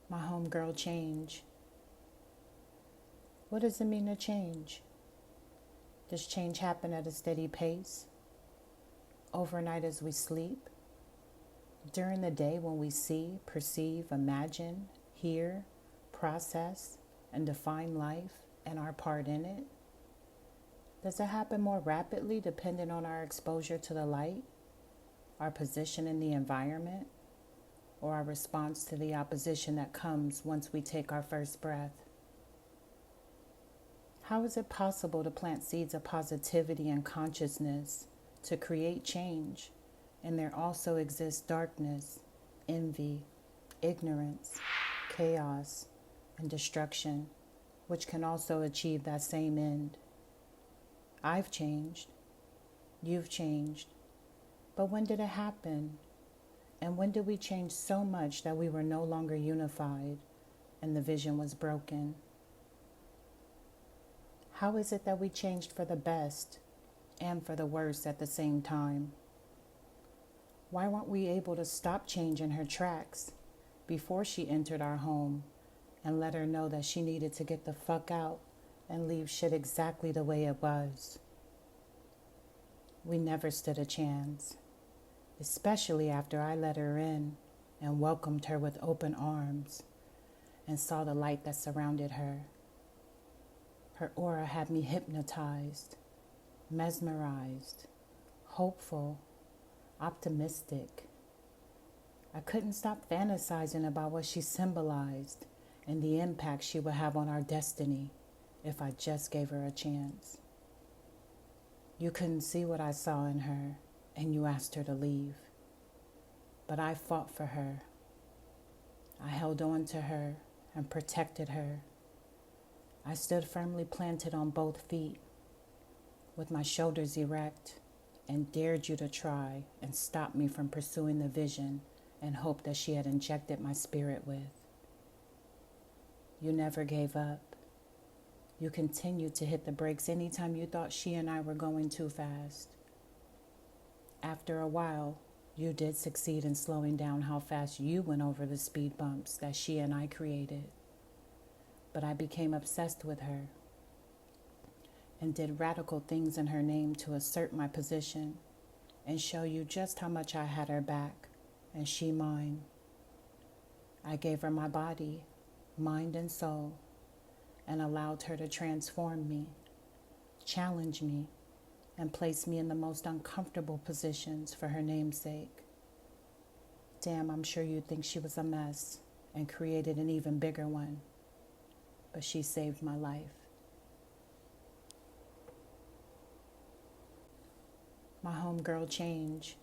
My homegirl change. What does it mean to change? Does change happen at a steady pace? Overnight as we sleep? During the day when we see, perceive, imagine, hear, process, and define life and our part in it? Does it happen more rapidly depending on our exposure to the light, our position in the environment, or our response to the opposition that comes once we take our first breath? How is it possible to plant seeds of positivity and consciousness to create change, and there also exists darkness, envy, ignorance, chaos, and destruction, which can also achieve that same end? I've changed. You've changed. But when did it happen? And when did we change so much that we were no longer unified and the vision was broken? How is it that we changed for the best and for the worst at the same time? Why weren't we able to stop change in her tracks before she entered our home and let her know that she needed to get the fuck out and leave shit exactly the way it was? We never stood a chance, especially after I let her in and welcomed her with open arms and saw the light that surrounded her. Her aura had me hypnotized, mesmerized, hopeful, optimistic. I couldn't stop fantasizing about what she symbolized and the impact she would have on our destiny if I just gave her a chance. You couldn't see what I saw in her, and you asked her to leave. But I fought for her. I held on to her and protected her. I stood firmly planted on both feet, with my shoulders erect, and dared you to try and stop me from pursuing the vision and hope that she had injected my spirit with. You never gave up. You continued to hit the brakes anytime you thought she and I were going too fast. After a while, you did succeed in slowing down how fast you went over the speed bumps that she and I created. But I became obsessed with her and did radical things in her name to assert my position and show you just how much I had her back and she mine. I gave her my body, mind, and soul, and allowed her to transform me, challenge me, and place me in the most uncomfortable positions for her namesake. Damn, I'm sure you'd think she was a mess and created an even bigger one. But she saved my life. My homegirl change.